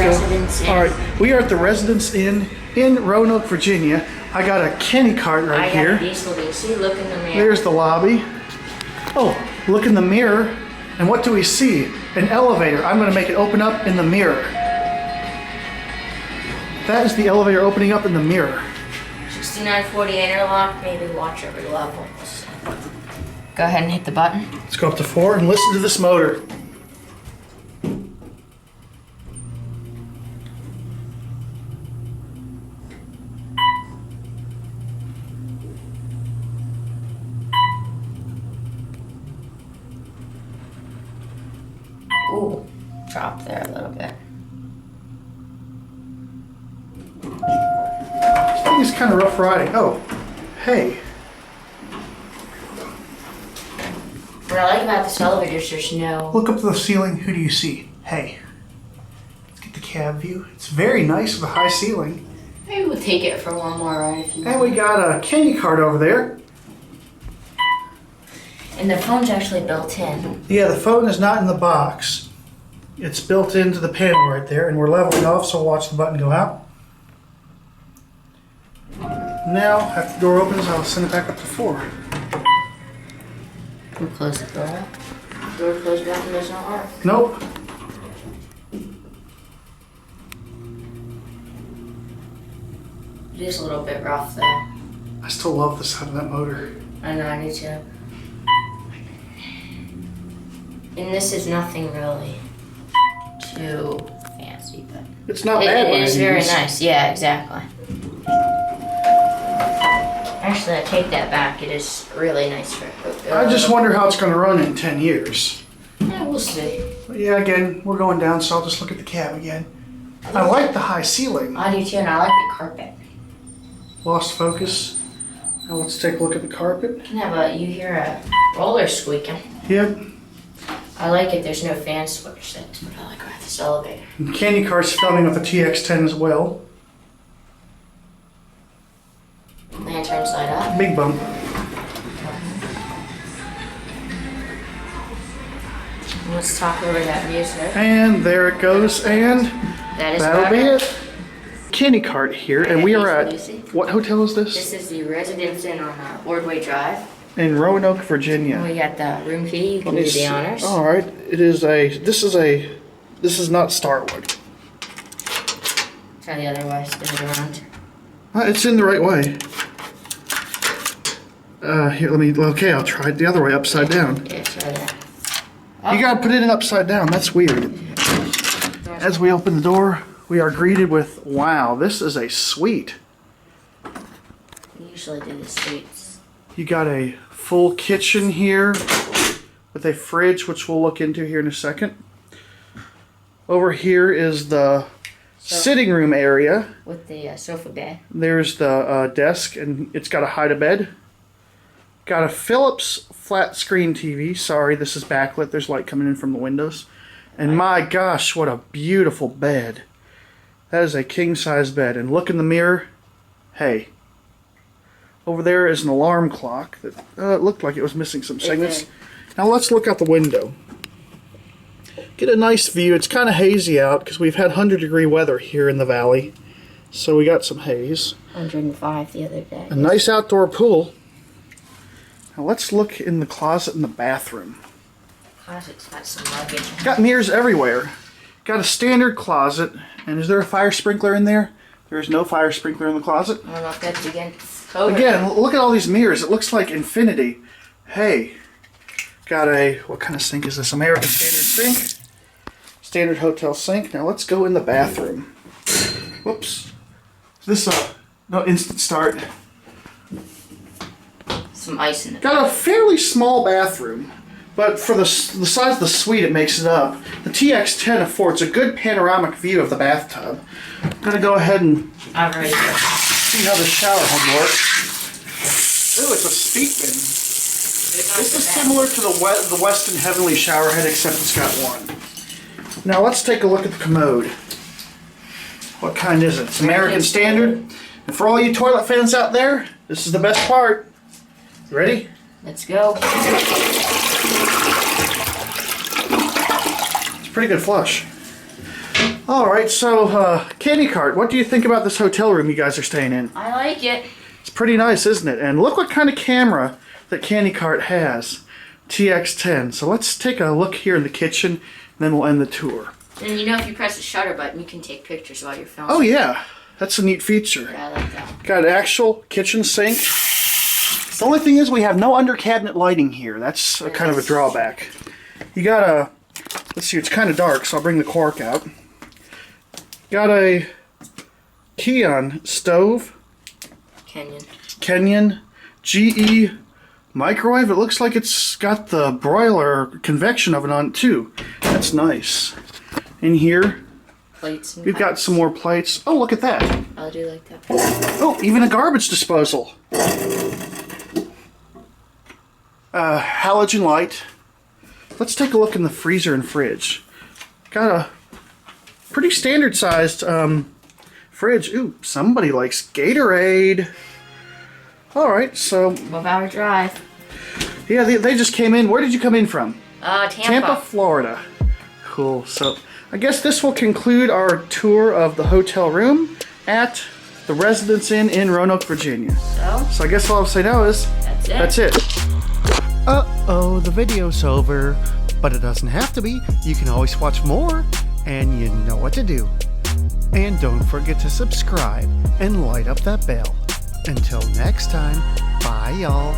Residence Inn. All right, we are at the Residence Inn in Roanoke, Virginia. I got a CannyCart right here. I got a DieselDucy. Look in the mirror. There's the lobby. Oh, look in the mirror. And what do we see? An elevator. I'm going to make it open up in the mirror. That is the elevator opening up in the mirror. 6940 interlock. Maybe watch every level. Go ahead and hit the button. Let's go up to 4 and listen to this motor. Ooh, drop there a little bit. This thing is kind of rough riding. Oh, hey. What I like about this elevator is there's no... Look up to the ceiling. Who do you see? Hey. Let's get the cab view. It's very nice with a high ceiling. Maybe we'll take it for one more ride if you And want. we got a CannyCart over there. And the phone's actually built in. Yeah, the phone is not in the box. It's built into the panel right there, and we're leveling off, so watch the button go out. Now, after the door opens, I'll send it back up to 4. We'll close the door up. The door close button does not work. Nope. It is a little bit rough though. I still love the sound of that motor. I know, I do too. And this is nothing really too fancy, but It's not bad by it is any very means. nice. Yeah, exactly. Actually, I take that back. It is really nice for I just wonder how it's going to run in 10 years. Yeah, we'll see. But yeah, again, we're going down, so I'll just look at the cab again. I like the high ceiling. I do too, and I like the carpet. Lost focus. Now let's take a look at the carpet. Yeah, but you hear a roller squeaking. Yep. I like it. There's no fan switch. That's what I like about this elevator. And CannyCart's filming with the TX10 as well. Lanterns light up. Big bump. Let's talk over that music. And there it goes, and That is that'll about be it. it. CannyCart here, and we are at, what hotel is this? This is the Residence Inn on Ordway Drive. In Roanoke, Virginia. We got the room key. You can do the honors. All right, this is not Starwood. Try the other way. Spin it around. It's in the right way. Here, okay, I'll try it the other way, upside down. Yeah, try that. You gotta put it in upside down, that's weird. As we open the door, we are greeted with, wow, this is a suite. We usually do the suites. You got a full kitchen here with a fridge, which we'll look into here in a second. Over here is the sitting room area. With the sofa bed. There's the desk, and it's got a hide-a-bed. Got a Philips flat screen TV. Sorry, this is backlit. There's light coming in from the windows. And my gosh, what a beautiful bed. That is a king-size bed. And look in the mirror. Hey. Over there is an alarm clock that looked like it was missing some segments. Now let's look out the window. Get a nice view. It's kind of hazy out because we've had 100-degree weather here in the valley. So we got some haze. 105 the other day. A nice outdoor pool. Now let's look in the closet in the bathroom. Closet's got some luggage. Got mirrors everywhere. Got a standard closet. And is there a fire sprinkler in there? There is no fire sprinkler in the closet. I don't know if that's against code. Again, look at all these mirrors. It looks like infinity. Hey, got a, what kind of sink is this? American Standard sink. Standard hotel sink. Now let's go in the bathroom. Whoops. Is this no instant start? Some ice in it. Got a fairly small bathroom, but for the size of the suite, it makes it up. The TX10 affords a good panoramic view of the bathtub. I'm gonna go ahead and I'm ready. see how the shower head works. Ooh, it's a Speakman. This is similar to the Weston Heavenly shower head, except it's got one. Now let's take a look at the commode. What kind is it? It's American Standard. And for all you toilet fans out there, this is the best part. You ready? Let's go. It's a pretty good flush. All right, so CannyCart, what do you think about this hotel room you guys are staying in? I like it. It's pretty nice, isn't it? And look what kind of camera that CannyCart has. TX10. So let's take a look here in the kitchen, and then we'll end the tour. And you know, if you press the shutter button, you can take pictures while you're filming. Oh yeah, that's a neat feature. Yeah, I like that. Got an actual kitchen sink. The only thing is we have no under cabinet lighting here. That's kind of a drawback. You got a, let's see, it's kind of dark, so I'll bring the cork out. Got a Keon stove. Kenyon GE microwave. It looks like it's got the broiler convection oven on it too. That's nice. In here, Plates and we've got some more plates. Oh, look at that. I do like that. Oh, even a garbage disposal. Halogen light. Let's take a look in the freezer and fridge. Got a pretty standard sized fridge. Ooh, somebody likes Gatorade. Alright, so 12-hour drive. yeah, they just came in. Where did you come in from? Tampa. Florida. Cool. So I guess this will conclude our tour of the hotel room at the Residence Inn in Roanoke, Virginia. So I guess all I'll say now is that's it. Uh-oh, the video's over. But it doesn't have to be. You can always watch more, and you know what to do. And don't forget to subscribe and light up that bell. Until next time, bye y'all.